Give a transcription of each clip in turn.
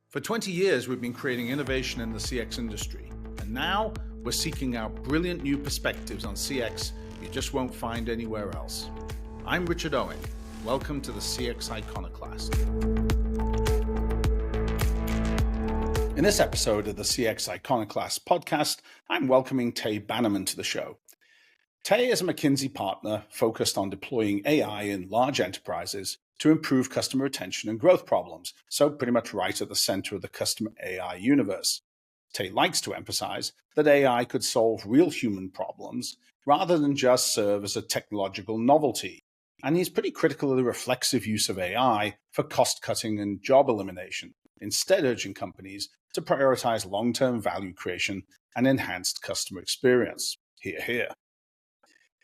For 20 years, we've been creating innovation in the CX industry, and now we're seeking out brilliant new perspectives on CX you just won't find anywhere else. I'm Richard Owen. Welcome to the CX Iconoclast. In this episode of the CX Iconoclast podcast, I'm welcoming Tey Bannerman to the show. Tey is a McKinsey partner focused on deploying AI in large enterprises to improve customer retention and growth problems, so pretty much right at the center of the customer AI universe. Tey likes to emphasize that AI could solve real human problems rather than just serve as a technological novelty, and he's pretty critical of the reflexive use of AI for cost-cutting and job elimination, instead urging companies to prioritize long-term value creation and enhanced customer experience. Hear, hear.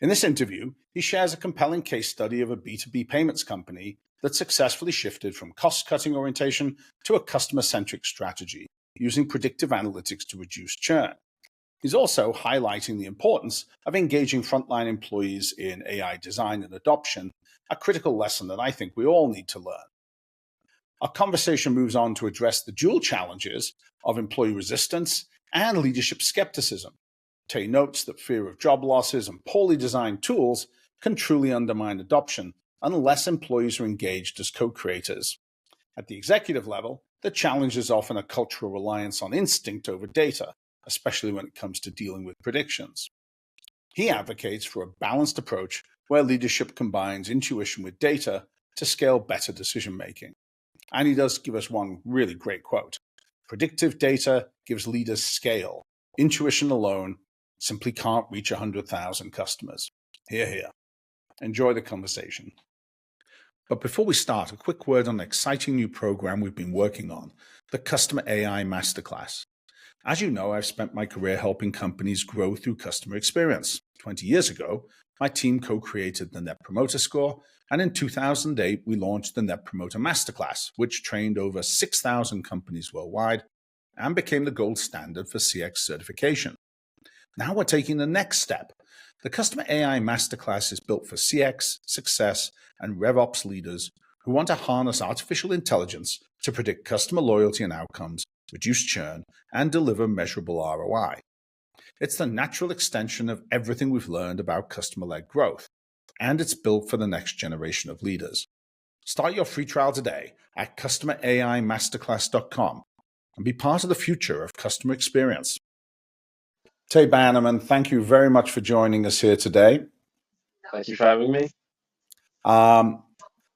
In this interview, he shares a compelling case study of a B2B payments company that successfully shifted from cost-cutting orientation to a customer-centric strategy, using predictive analytics to reduce churn. He's also highlighting the importance of engaging frontline employees in AI design and adoption, a critical lesson that I think we all need to learn. Our conversation moves on to address the dual challenges of employee resistance and leadership skepticism. Tey notes that fear of job losses and poorly designed tools can truly undermine adoption unless employees are engaged as co-creators. At the executive level, the challenge is often a cultural reliance on instinct over data, especially when it comes to dealing with predictions. He advocates for a balanced approach where leadership combines intuition with data to scale better decision-making. And he does give us one really great quote. Predictive data gives leaders scale. Intuition alone simply can't reach 100,000 customers. Hear, hear. Enjoy the conversation. But before we start, a quick word on an exciting new program we've been working on, the Customer AI Masterclass. As you know, I've spent my career helping companies grow through customer experience. 20 years ago, my team co-created the Net Promoter Score, and in 2008, we launched the Net Promoter Masterclass, which trained over 6,000 companies worldwide and became the gold standard for CX certification. Now we're taking the next step. The Customer AI Masterclass is built for CX, success, and RevOps leaders who want to harness artificial intelligence to predict customer loyalty and outcomes, reduce churn, and deliver measurable ROI. It's the natural extension of everything we've learned about customer-led growth, and it's built for the next generation of leaders. Start your free trial today at customer-ai-masterclass.com and be part of the future of customer experience. Tey Bannerman, thank you very much for joining us here today. Thank you for having me.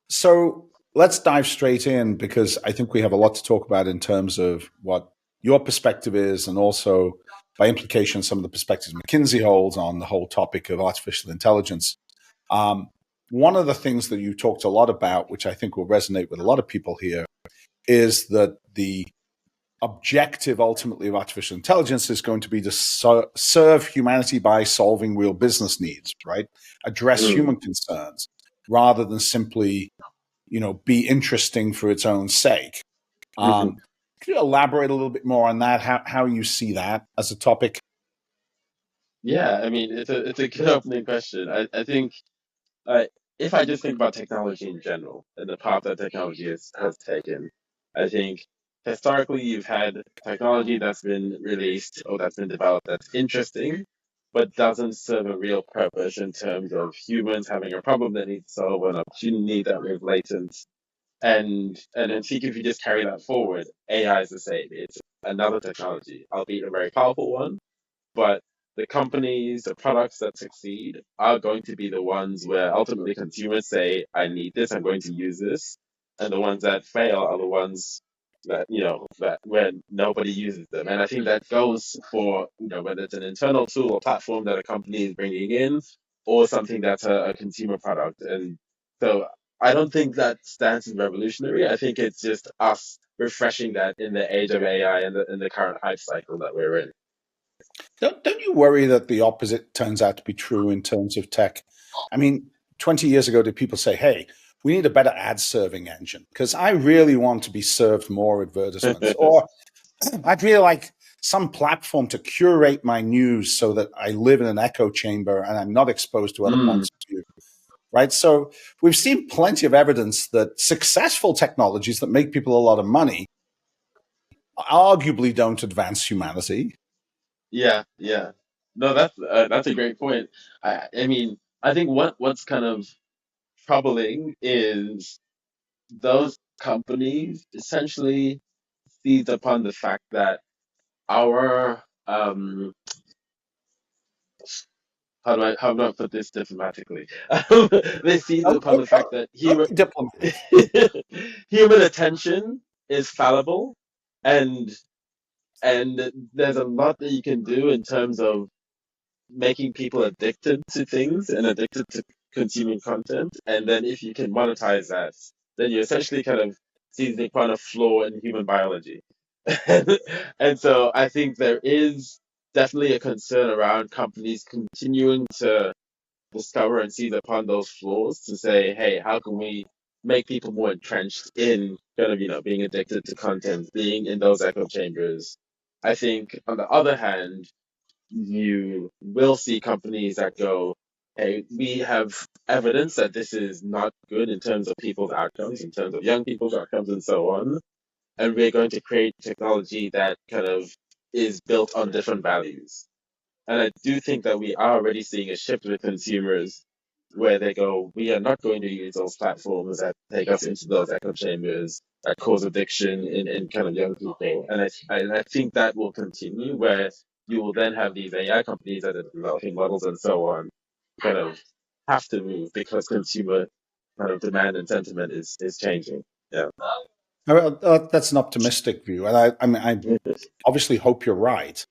So let's dive straight in, because I think we have a lot to talk about in terms of what your perspective is, and also by implication some of the perspectives McKinsey holds on the whole topic of artificial intelligence. One of the things that you talked a lot about, which I think will resonate with a lot of people here, is that the objective ultimately of artificial intelligence is going to be to serve humanity by solving real business needs, right? Address human concerns rather than simply, be interesting for its own sake. Could you elaborate a little bit more on that, how you see that as a topic? Yeah, I mean, it's a good opening question. I think if I just think about technology in general and the path that technology has taken, I think historically you've had technology that's been released or that's been developed that's interesting, but doesn't serve a real purpose in terms of humans having a problem that needs solved, an opportunity that we've latent. And then think if you just carry that forward, AI is the same. It's another technology, albeit a very powerful one, but the companies, the products that succeed are going to be the ones where ultimately consumers say, I need this, I'm going to use this. And the ones that fail are the ones that, that where nobody uses them. And I think that goes for, whether it's an internal tool or platform that a company is bringing in, or something that's a consumer product. And so I don't think that stance is revolutionary. I think it's just us refreshing that in the age of AI and in the current hype cycle that we're in. Don't you worry that the opposite turns out to be true in terms of tech? I mean, 20 years ago, did people say, hey, we need a better ad serving engine because I really want to be served more advertisements, or I'd really like some platform to curate my news so that I live in an echo chamber and I'm not exposed to other points of view, right? So we've seen plenty of evidence that successful technologies that make people a lot of money arguably don't advance humanity. Yeah, yeah. No, that's a great point. I mean, I think what's kind of troubling is those companies essentially seized upon the fact that our how do I put this diplomatically? They seized Don't, upon don't, the fact that don't be diplomat. human attention is fallible, and and there's a lot that you can do in terms of making people addicted to things and addicted to consuming content. And then if you can monetize that, then you're essentially kind of seizing upon a flaw in human biology. And so I think there is definitely a concern around companies continuing to discover and seize upon those flaws to say, hey, how can we make people more entrenched in kind of, being addicted to content, being in those echo chambers. I think on the other hand, you will see companies that go, hey, we have evidence that this is not good in terms of people's outcomes, in terms of young people's outcomes, and so on. And we're going to create technology that kind of is built on different values. And I do think that we are already seeing a shift with consumers where they go, we are not going to use those platforms that take us into those echo chambers that cause addiction in kind of young people. And I think that will continue where you will then have these AI companies that are developing models and so on kind of have to move because consumer kind of demand and sentiment is changing. Yeah. Well, that's an optimistic view, and I obviously hope you're right.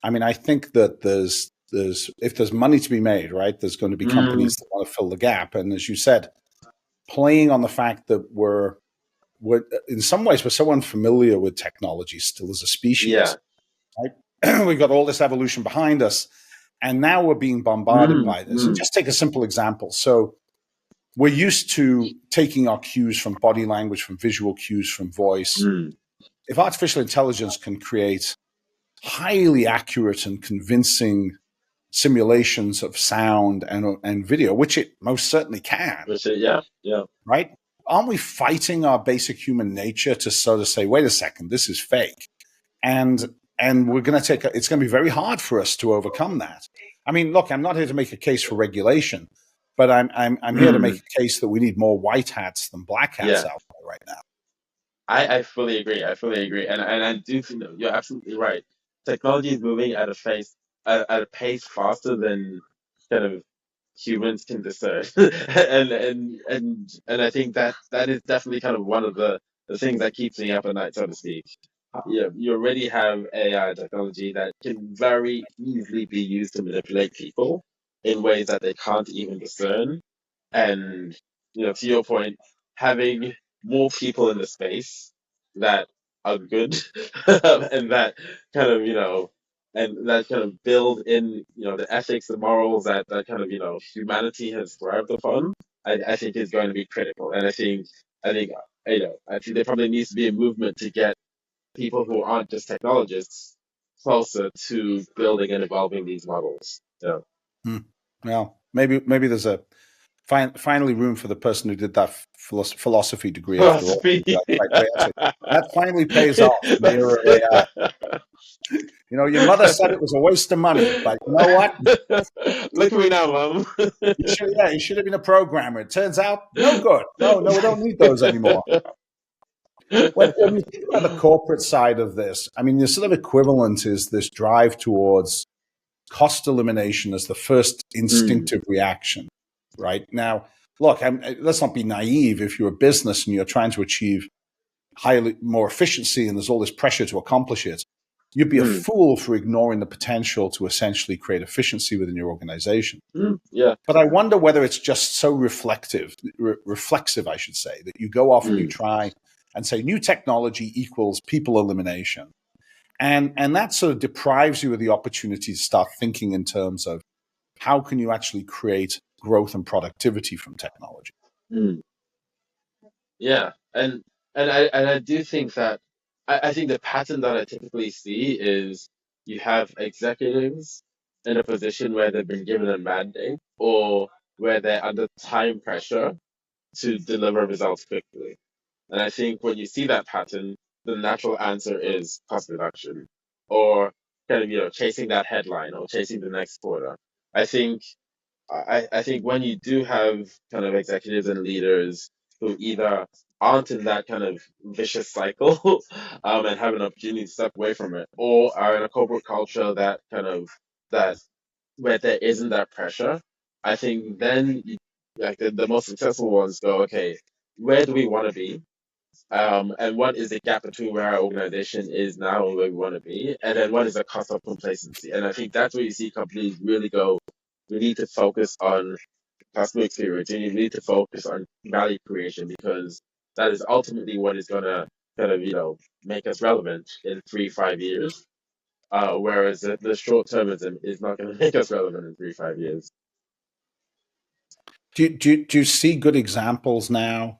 I mean, I think that there's if there's money to be made, right, there's going to be Mm, companies that want to fill the gap, and as you said, playing on the fact that we're in some ways we're so unfamiliar with technology still as a yeah. species, right? We've got all this evolution behind us, and now we're being bombarded Mm, by this. And mm, just take a simple example. So we're used to taking our cues from body language, from visual cues, from voice. mm. If artificial intelligence can create highly accurate and convincing simulations of sound and video, which it most certainly can, Which, yeah, yeah. right? Aren't we fighting our basic human nature to sort of say, wait a second, this is fake? And we're going to it's going to be very hard for us to overcome that. I mean, look, I'm not here to make a case for regulation, but I'm here to make Mm, a case that we need more white hats than black hats yeah. out there right now. I fully agree. I fully agree, and I do think that you're absolutely right. Technology is moving at a pace faster than kind of humans can discern, and I think that that is definitely kind of one of the things that keeps me up at night, so to speak. Yeah, you already have AI technology that can very easily be used to manipulate people in ways that they can't even discern. And, to your point, having more people in the space that are good and that kind of, and that kind of build in, the ethics, the morals that kind of, humanity has thrived upon, I think is going to be critical. And I think, I think there probably needs to be a movement to get people who aren't just technologists closer to building and evolving these models. Yeah. Hmm. Well, maybe there's a finally room for the person who did that philosophy degree after all. Philosophy. That finally pays off in the era of AI. You know, your mother said it was a waste of money, but you know what? Look at me now, Mom. You should have been a programmer. It turns out, no good. No, we don't need those anymore. When you think about the corporate side of this, I mean, the sort of equivalent is this drive towards cost elimination as the first Mm, instinctive reaction, right? Now, look, let's not be naive. If you're a business and you're trying to achieve highly more efficiency and there's all this pressure to accomplish it, you'd be a mm, fool for ignoring the potential to essentially create efficiency within your organization. yeah. But I wonder whether it's just so reflexive, I should say, that you go off and you Mm, try and say new technology equals people elimination. And that sort of deprives you of the opportunity to start thinking in terms of how can you actually create growth and productivity from technology. mm. Yeah, and I do think that I think the pattern that I typically see is you have executives in a position where they've been given a mandate or where they're under time pressure to deliver results quickly. And I think when you see that pattern, the natural answer is cost reduction, or kind of chasing that headline or chasing the next quarter. I think I think when you do have kind of executives and leaders who either aren't in that kind of vicious cycle and have an opportunity to step away from it, or are in a corporate culture that kind of that where there isn't that pressure, I think then like the most successful ones go, okay, where do we want to be? And what is the gap between where our organization is now and where we want to be? And then what is the cost of complacency? And I think that's where you see companies really go, we need to focus on customer experience and you need to focus on value creation because that is ultimately what is going to kind of, make us relevant in 3, 5 years. Whereas the short termism is not going to make us relevant in 3, 5 years. Do you see good examples now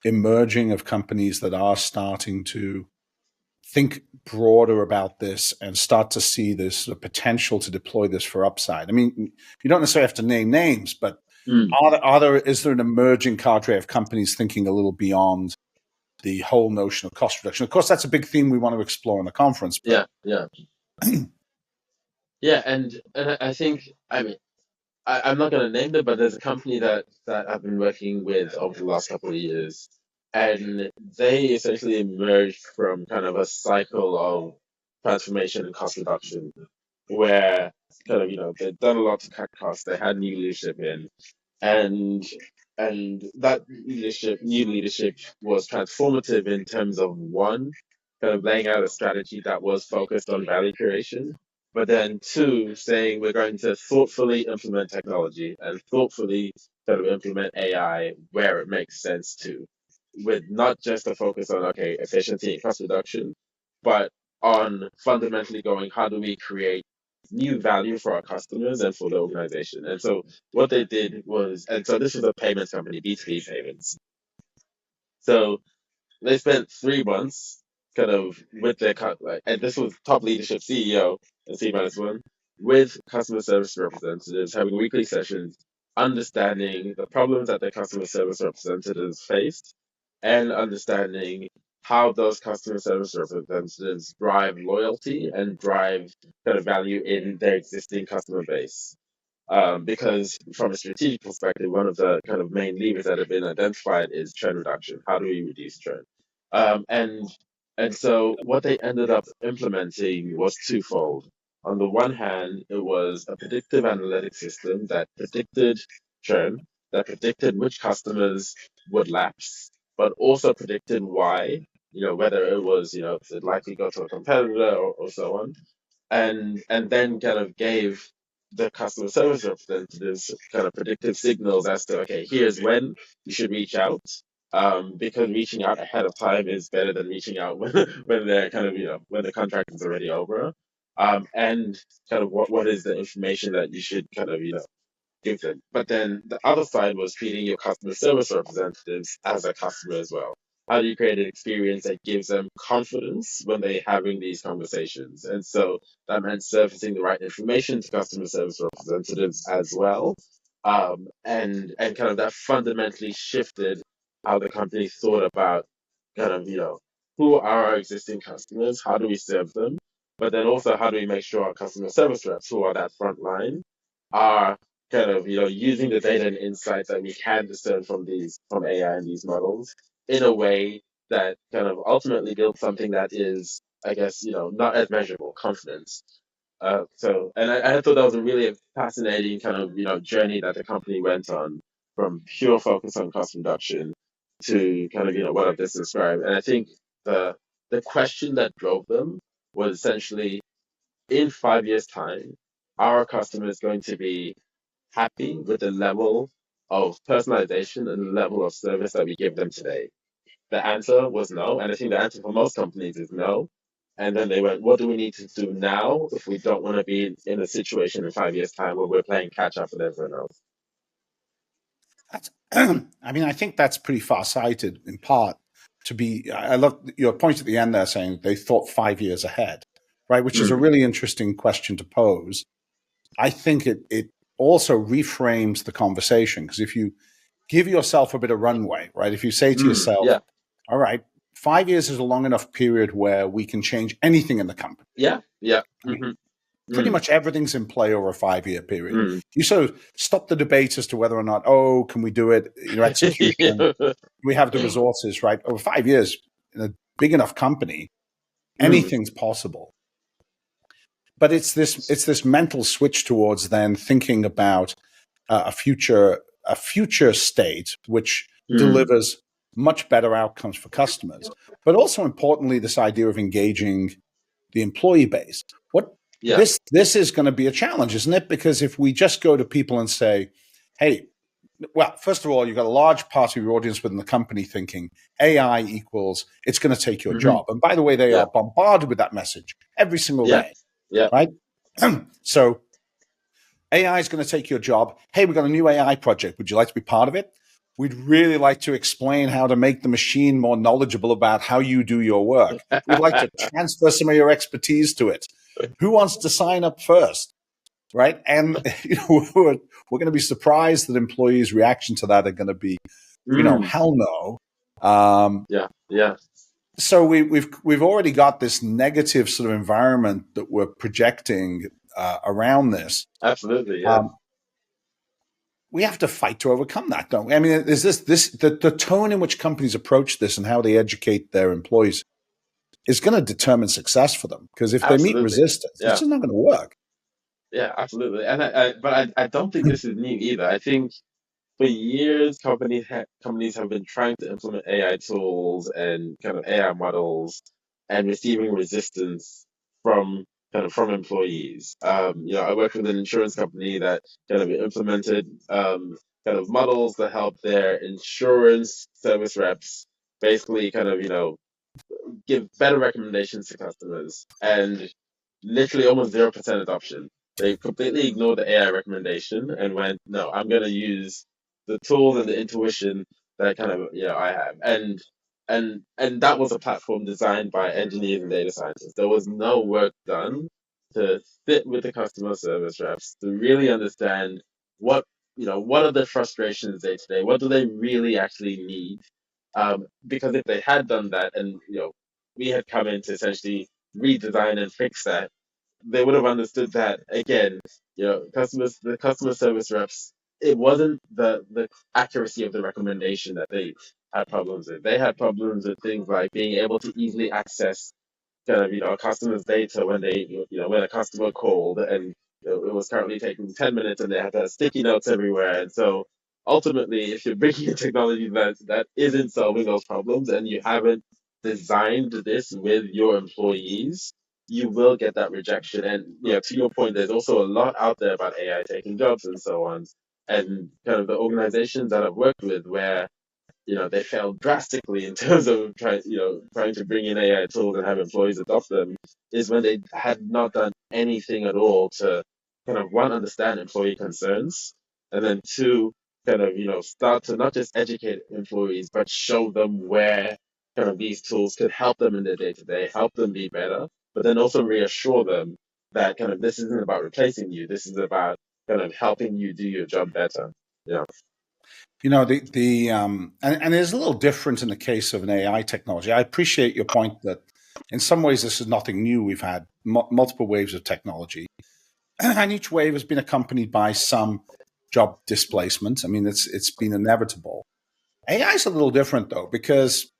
emerging of companies that are starting to think broader about this and start to see this the potential to deploy this for upside? I mean, you don't necessarily have to name names, but is there an emerging cadre of companies thinking a little beyond the whole notion of cost reduction? Of course, that's a big theme we want to explore in the conference. But yeah, and I think I'm not going to name them, but there's a company that I've been working with over the last couple of years, and they essentially emerged from kind of a cycle of transformation and cost reduction, where kind of they'd done a lot to cut costs. They had new leadership in, and that new leadership was transformative in terms of one, kind of laying out a strategy that was focused on value creation, but then two, saying we're going to thoughtfully implement technology and thoughtfully kind of implement AI where it makes sense to, with not just a focus on efficiency and cost reduction, but on fundamentally going, how do we create new value for our customers and for the organization? And so what they did was, and so this was a payments company, B2B payments. So they spent 3 months kind of with their and this was top leadership, CEO and Tey Bannerman, with customer service representatives, having weekly sessions, understanding the problems that their customer service representatives faced, and understanding how those customer service representatives drive loyalty and drive kind of value in their existing customer base. Because from a strategic perspective, one of the kind of main levers that have been identified is churn reduction. How do we reduce churn? Um, and and so what they ended up implementing was twofold. On the one hand, it was a predictive analytics system that predicted churn, that predicted which customers would lapse, but also predicted why, whether it was, it likely go to a competitor or so on, and then kind of gave the customer service representatives kind of predictive signals as to, okay, here's when you should reach out, because reaching out ahead of time is better than reaching out when they're kind of when the contract is already over, and kind of what is the information that you should kind of give them. But then the other side was treating your customer service representatives as a customer as well. How do you create an experience that gives them confidence when they're having these conversations? And so that meant surfacing the right information to customer service representatives as well. And kind of that fundamentally shifted how the company thought about kind of, who are our existing customers? How do we serve them? But then also, how do we make sure our customer service reps, who are that front line, are kind of using the data and insights that we can discern from AI and these models in a way that kind of ultimately builds something that is, I guess, not as measurable, confidence. And I thought that was a really fascinating kind of journey that the company went on, from pure focus on cost reduction to kind of what I've just described. And I think the question that drove them was essentially, in 5 years' time, our customer is going to be happy with the level of personalization and the level of service that we give them today? The answer was no. And I think the answer for most companies is no. And then they went, what do we need to do now if we don't want to be in a situation in 5 years' time where we're playing catch up with everyone else? That's, I mean, I think that's pretty far-sighted in part to be. I love your point at the end there saying they thought 5 years ahead, right? Which is a really interesting question to pose. I think it also reframes the conversation, because if you give yourself a bit of runway, right? If you say to yourself, Yeah. all right, 5 years is a long enough period where we can change anything in the company. Yeah. Pretty much everything's in play over a 5-year period. Mm. You sort of stop the debate as to whether or not, can we do it? Execution. We have the resources, right? Over 5 years in a big enough company, anything's possible. But it's this mental switch towards then thinking about a future state which delivers much better outcomes for customers, but also importantly, this idea of engaging the employee base. This is going to be a challenge, isn't it? Because if we just go to people and say, hey, well, first of all, you've got a large part of your audience within the company thinking AI equals it's going to take your job. And by the way, they are bombarded with that message every single day, right? So AI is going to take your job. Hey, we've got a new AI project. Would you like to be part of it? We'd really like to explain how to make the machine more knowledgeable about how you do your work. We'd like to transfer some of your expertise to it. Who wants to sign up first? Right. And we're going to be surprised that employees' reaction to that are going to be, hell no. So we've already got this negative sort of environment that we're projecting around this. Absolutely. Yeah. We have to fight to overcome that, don't we? I mean, is the tone in which companies approach this and how they educate their employees is going to determine success for them. Because if they meet resistance, it's just not going to work. Yeah, absolutely. And I don't think this is new either. I think for years, companies have been trying to implement AI tools and kind of AI models and receiving resistance from employees. I work with an insurance company that kind of implemented kind of models to help their insurance service reps basically kind of give better recommendations to customers, and literally almost 0% adoption. They completely ignored the AI recommendation and went, no, I'm going to use the tools and the intuition that kind of I have, and that was a platform designed by engineers and data scientists. There was no work done to sit with the customer service reps to really understand what are the frustrations day to day, what do they really actually need, because if they had done that and we had come in to essentially redesign and fix that, they would have understood that again, the customer service reps, it wasn't the accuracy of the recommendation that they had problems with. They had problems with things like being able to easily access kind of a customer's data when when a customer called, and it was currently taking 10 minutes and they had to have sticky notes everywhere. And so ultimately, if you're bringing a technology that isn't solving those problems and you haven't designed this with your employees, you will get that rejection. And to your point, there's also a lot out there about AI taking jobs and so on. And kind of the organizations that I've worked with where they failed drastically in terms of trying to bring in AI tools and have employees adopt them, is when they had not done anything at all to kind of, one, understand employee concerns, and then two, kind of start to not just educate employees but show them where kind of these tools could help them in their day to day, help them be better, but then also reassure them that kind of this isn't about replacing you, this is about kind of helping you do your job better. Yeah. And there's a little difference in the case of an AI technology. I appreciate your point that in some ways this is nothing new. We've had multiple waves of technology, and each wave has been accompanied by some job displacement. I mean, it's been inevitable. AI is a little different though, because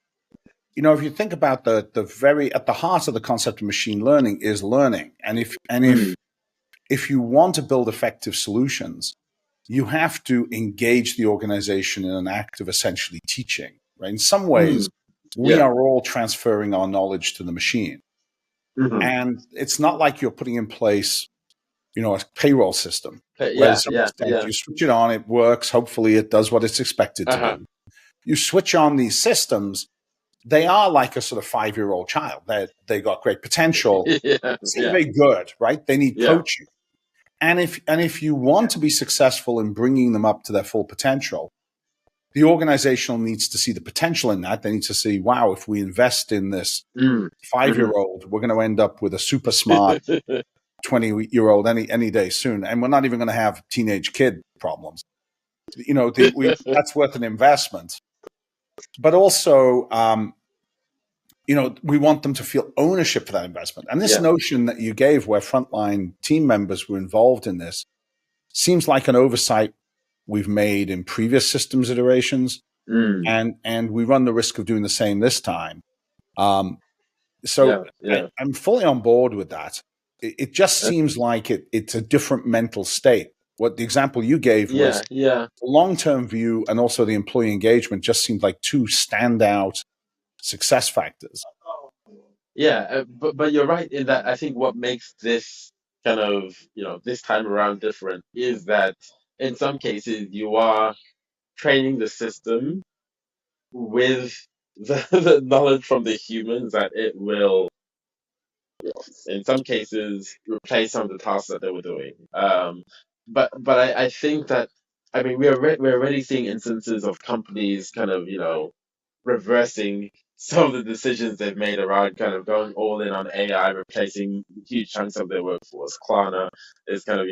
if you think about the very at the heart of the concept of machine learning is learning, and if you want to build effective solutions, you have to engage the organization in an act of essentially teaching, right? In some ways, we are all transferring our knowledge to the machine. And it's not like you're putting in place, a payroll system. You switch it on, it works. Hopefully it does what it's expected to do. You switch on these systems, they are like a sort of 5-year-old child. They got great potential. It's very good, right? They need coaching. And if you want to be successful in bringing them up to their full potential, the organizational needs to see the potential in that. They need to see, wow, if we invest in this 5-year-old, we're going to end up with a super smart 20-year-old any day soon. And we're not even going to have teenage kid problems. That's worth an investment. But also, we want them to feel ownership for that investment. And this Yeah. notion that you gave where frontline team members were involved in this seems like an oversight we've made in previous systems iterations. Mm. And we run the risk of doing the same this time. Um, Yeah. so Yeah. I'm fully on board with that. It just Uh, seems like it's a different mental state. What the example you gave was Yeah. Yeah. the long-term view and also the employee engagement just seemed like two standout success factors. Yeah. But you're right in that I think what makes this kind of, this time around different is that in some cases you are training the system with the knowledge from the humans that it will, in some cases, replace some of the tasks that they were doing. But I think that, I mean, we're already seeing instances of companies kind of, reversing some of the decisions they've made around kind of going all in on AI, replacing huge chunks of their workforce. Klarna is kind of,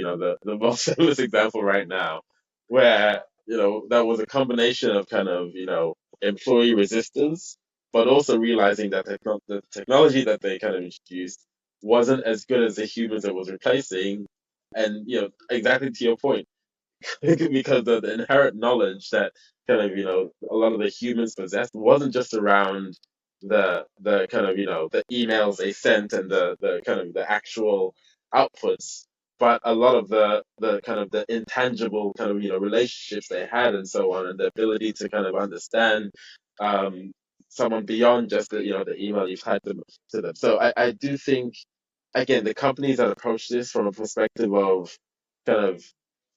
the most famous example right now, where, that was a combination of kind of, employee resistance, but also realizing that the technology that they kind of introduced wasn't as good as the humans it was replacing. And, exactly to your point, because the inherent knowledge that kind of a lot of the humans possessed wasn't just around the kind of the emails they sent and the kind of the actual outputs, but a lot of the kind of the intangible kind of relationships they had and so on, and the ability to kind of understand um someone beyond just the email you've typed them to them. So I do think, again, the companies that approach this from a perspective of kind of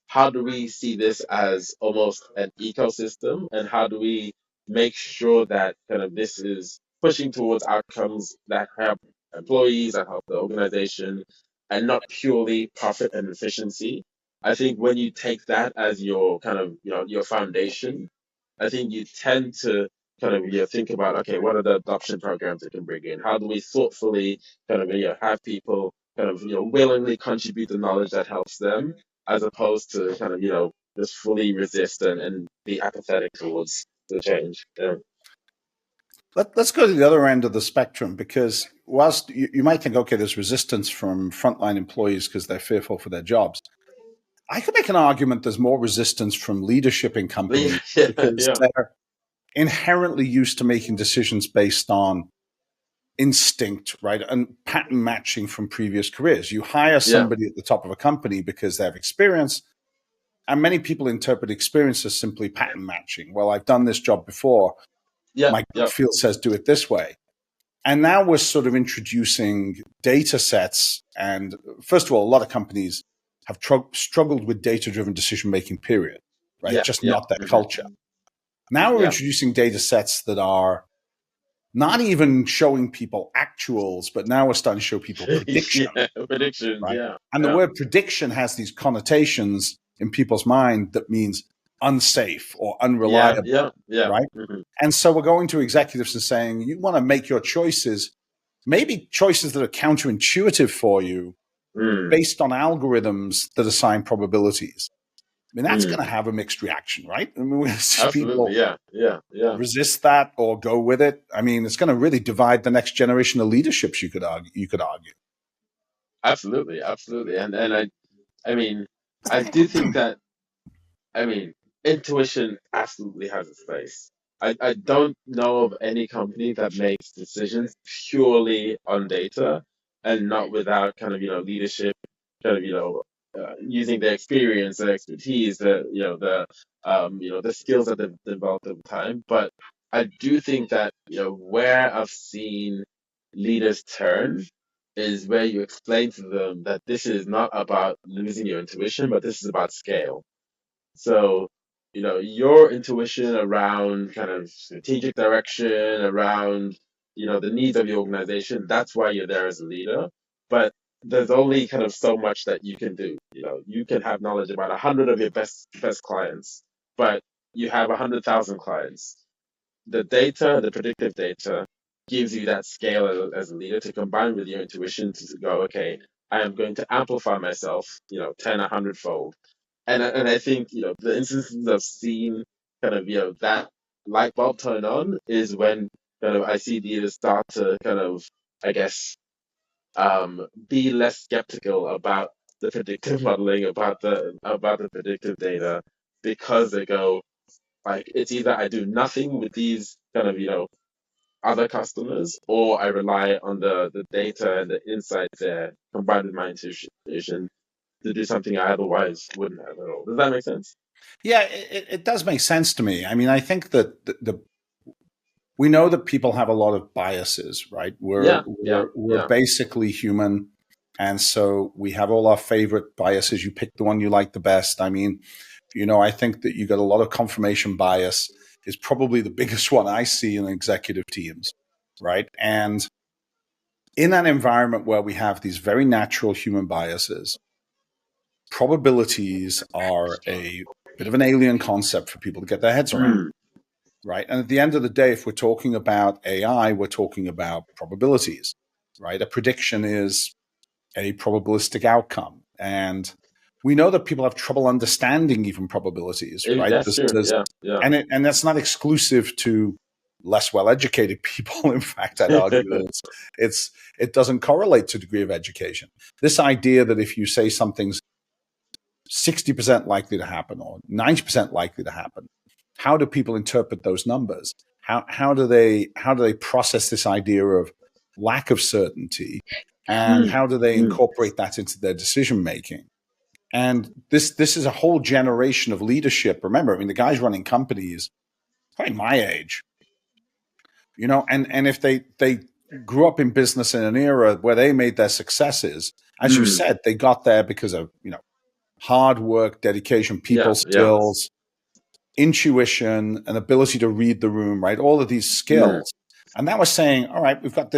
how do we see this as almost an ecosystem, and how do we make sure that kind of this is pushing towards outcomes that help employees, that help the organization, and not purely profit and efficiency. I think when you take that as your kind of your foundation, I think you tend to kind of think about, okay, what are the adoption programs we can bring in? How do we thoughtfully kind of have people kind of willingly contribute the knowledge that helps them, as opposed to kind of just fully resist and be apathetic towards the change. Yeah. Let's go to the other end of the spectrum, because whilst you might think, okay, there's resistance from frontline employees because they're fearful for their jobs, I could make an argument there's more resistance from leadership in companies Yeah. because Yeah. they're inherently used to making decisions based on instinct, right? And pattern matching from previous careers. You hire Yeah. somebody at the top of a company because they have experience, and many people interpret experience as simply pattern matching. Well, I've done this job before. Yeah. My gut Yeah. feel says do it this way. And now we're sort of introducing data sets. And first of all, a lot of companies have struggled with data driven decision making, period, right? Yeah. It's just Yeah. not their Hmm. culture. Now we're Yeah. introducing data sets that are not even showing people actuals, but now we're starting to show people prediction, Yeah. Predictions. right? Yeah. And the Yeah. word prediction has these connotations in people's mind that means unsafe or Yeah. unreliable, Yeah. Yeah. right? Hmm. And so we're going to executives and saying, you want to make your choices, maybe choices that are counterintuitive for you Mm. based on algorithms that assign probabilities. I mean, that's going Mm. to have a mixed reaction, right? I mean, we're going to see Absolutely. people Yeah. Yeah. Yeah. resist that or go with it. I mean, it's going to really divide the next generation of leaderships, you could argue. Absolutely. Absolutely. And I mean, I do think that, I mean, intuition absolutely has its place. I don't know of any company that makes decisions purely on data and not without kind of, leadership, kind of, using their experience, their expertise, the skills that they've developed over time. But I do think that, where I've seen leaders turn is where you explain to them that this is not about losing your intuition, but this is about scale. So, your intuition around kind of strategic direction, around, the needs of your organization, that's why you're there as a leader. But there's only kind of so much that you can do. You can have knowledge about 100 of your best clients, but you have 100,000 clients. The data, the predictive data, gives you that scale as a leader to combine with your intuition to go, okay, I am going to amplify myself, 10, 100-fold. And I think, the instances I've seen kind of, that light bulb turn on is when I see leaders start to I guess, be less skeptical about the predictive modeling, about the predictive data, because they go like, it's either I do nothing with these other customers, or I rely on the data and the insights there combined with my intuition to do something I otherwise wouldn't have at all. Does that make sense? Yeah, it does make sense to me. I mean, I think that we know that people have a lot of biases, right? Yeah, yeah, We're yeah. basically human, and so we have all our favorite biases. You pick the one you like the best. I mean, I think that you got a lot of confirmation bias is probably the biggest one I see in executive teams, right? And in that environment where we have these very natural human biases, probabilities are a bit of an alien concept for people to get their heads around. Mm, Right. And at the end of the day, if we're talking about AI, we're talking about probabilities, right? A prediction is a probabilistic outcome. And we know that people have trouble understanding even probabilities, right? that's true. Yeah, yeah. And that's not exclusive to less well-educated people. In fact, I'd argue that it doesn't correlate to degree of education. This idea that if you say something's 60% likely to happen or 90% likely to happen, how do people interpret those numbers? How do they process this idea of lack of certainty, and Mm, how do they mm, incorporate that into their decision making? And this is a whole generation of leadership. Remember, I mean, the guys running companies, probably my age, and if they grew up in business in an era where they made their successes, as you mm. said, they got there because of hard work, dedication, Yeah, people yeah. skills, intuition, an ability to read the room, right? All of these Mm. skills. And that was saying, all right, we've got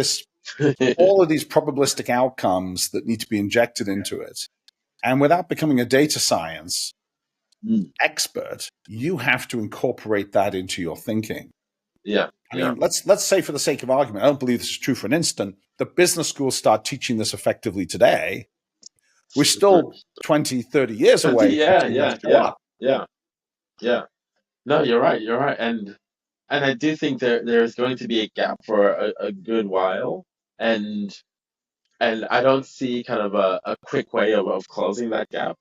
all of these probabilistic outcomes that need to be injected into it. And without becoming a data science Mm. expert, you have to incorporate that into your thinking. Yeah, I yeah. mean, let's say for the sake of argument, I don't believe this is true for an instant. The business schools start teaching this effectively today. We're still 20, 30 years 20, away from yeah, seeing that yeah, show yeah, up. yeah, yeah. No, you're right, you're right. And I do think there's going to be a gap for a good while. And and I don't see kind of a quick way of closing that gap.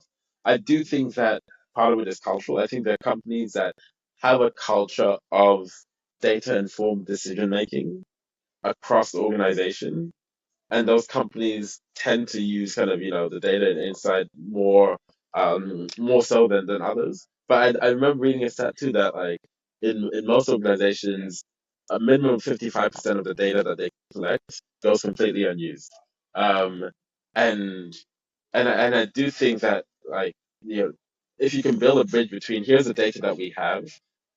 I do think that part of it is cultural. I think there are companies that have a culture of data-informed decision making across the organization, and those companies tend to use the data and insight more so than others. But I remember reading a stat too that like in most organizations, a minimum of 55% of the data that they collect goes completely unused. Um, and and I do think that like you know if you can build a bridge between, here's the data that we have,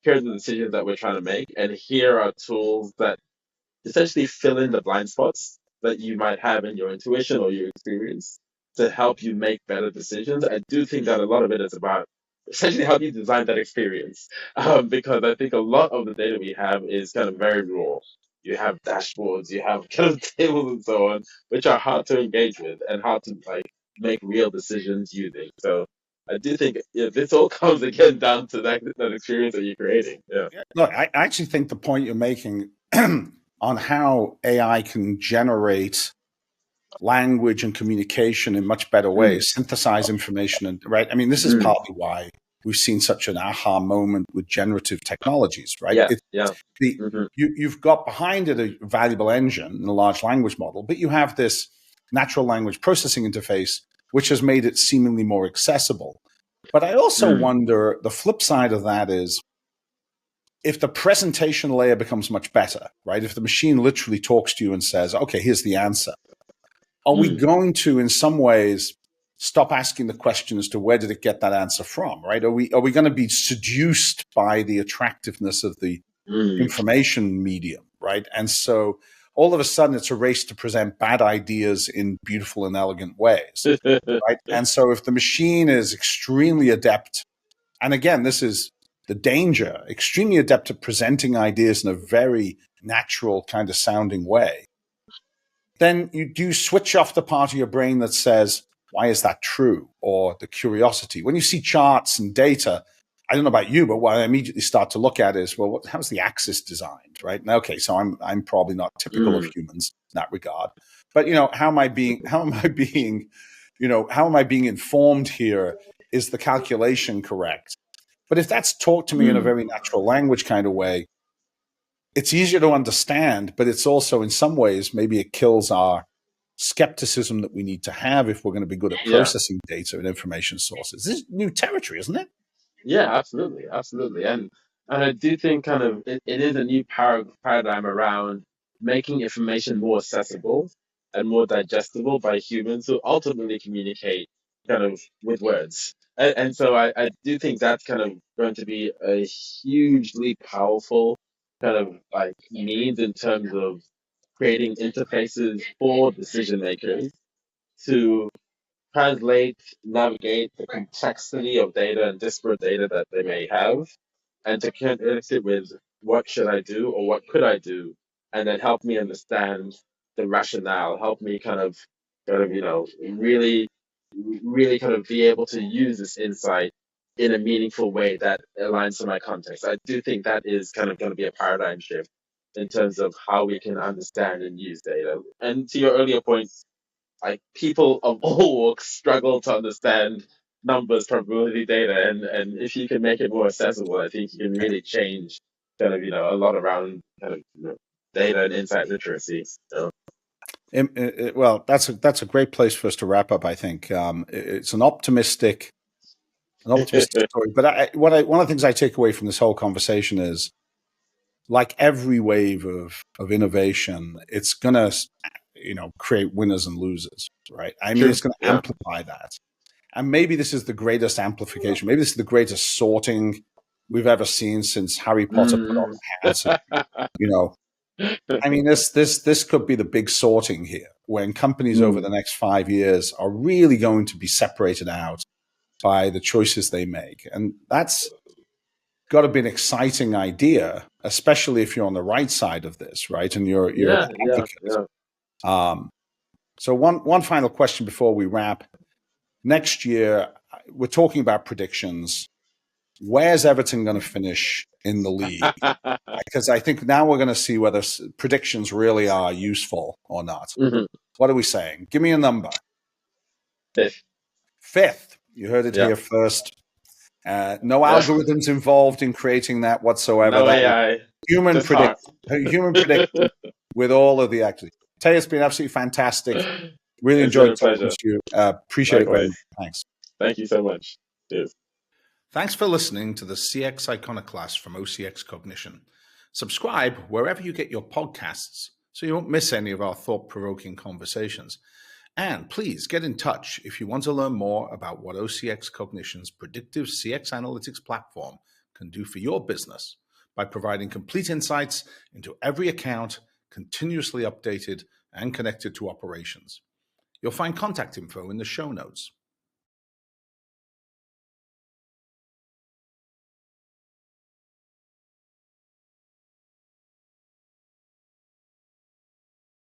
here are the decisions that we're trying to make, and here are tools that essentially fill in the blind spots that you might have in your intuition or your experience to help you make better decisions. I do think that a lot of it is about essentially how you design that experience. Because I think a lot of the data we have is kind of very raw. You have dashboards, you have kind of tables and so on, which are hard to engage with and hard to like make real decisions using. So I do think this all comes again down to that experience that you're creating. Yeah. Look, I actually think the point you're making on how AI can generate language and communication in much better Mm, ways, synthesize information, and right. I mean, this is mm, partly why we've seen such an aha moment with generative technologies, right? yeah, It's yeah. the Hmm. you've got behind it a valuable engine and a large language model, but you have this natural language processing interface, which has made it seemingly more accessible. But I also Mm, wonder the flip side of that is if the presentation layer becomes much better, right? If the machine literally talks to you and says, okay, here's the answer, are we mm, going to, in some ways, stop asking the question as to where did it get that answer from, right? Are we going to be seduced by the attractiveness of the mm. information medium, right? And so all of a sudden it's a race to present bad ideas in beautiful and elegant ways, right? And so if the machine is extremely adept, and again, this is the danger, extremely adept at presenting ideas in a very natural kind of sounding way, then you do switch off the part of your brain that says, why is that true? Or the curiosity. When you see charts and data, I don't know about you, but what I immediately start to look at is, well, how's the axis designed, right? And okay, so I'm probably not typical of humans in that regard, but how am I being informed here? Is the calculation correct? But if that's taught to me in a very natural language kind of way, it's easier to understand, but it's also in some ways, maybe it kills our skepticism that we need to have if we're going to be good at processing data and information sources. This is new territory, isn't it? Yeah, absolutely, absolutely, and I do think kind of it is a new paradigm around making information more accessible and more digestible by humans who ultimately communicate kind of with words. And so I do think that's kind of going to be a hugely powerful kind of like means in terms of creating interfaces for decision makers to translate, navigate the complexity of data and disparate data that they may have, and to connect it with what should I do or what could I do, and then help me understand the rationale, help me really, really kind of be able to use this insight in a meaningful way that aligns to my context. I do think that is kind of going to be a paradigm shift in terms of how we can understand and use data. And to your earlier point, like people of all walks struggle to understand numbers, probability data, and if you can make it more accessible, I think you can really change kind of a lot around kind of data and insight literacy. So. Well, that's a great place for us to wrap up. I think it's an optimistic story. But one of the things I take away from this whole conversation is, like every wave of innovation, it's going to create winners and losers, right? I mean, True. it's going to Yeah. amplify that. And maybe this is the greatest amplification. Maybe this is the greatest sorting we've ever seen since Harry Potter put on the hats. I mean, this could be the big sorting here, when companies over the next 5 years are really going to be separated out by the choices they make. And that's got to be an exciting idea, especially if you're on the right side of this, right? And you're an advocate. So one final question before we wrap. Next year, we're talking about predictions. Where's Everton going to finish in the league? Because I think now we're going to see whether predictions really are useful or not. What are we saying? Give me a number. Fifth. You heard it here first. No algorithms involved in creating that whatsoever. No AI. Human prediction with all of the actors. Tey, it's been absolutely fantastic. Really enjoyed talking to you. Appreciate it very much. Thanks. Thank you so much. Cheers. Thanks for listening to the CX Iconoclast from OCX Cognition. Subscribe wherever you get your podcasts so you won't miss any of our thought-provoking conversations. And please get in touch if you want to learn more about what OCX Cognition's predictive CX analytics platform can do for your business by providing complete insights into every account, continuously updated and connected to operations. You'll find contact info in the show notes.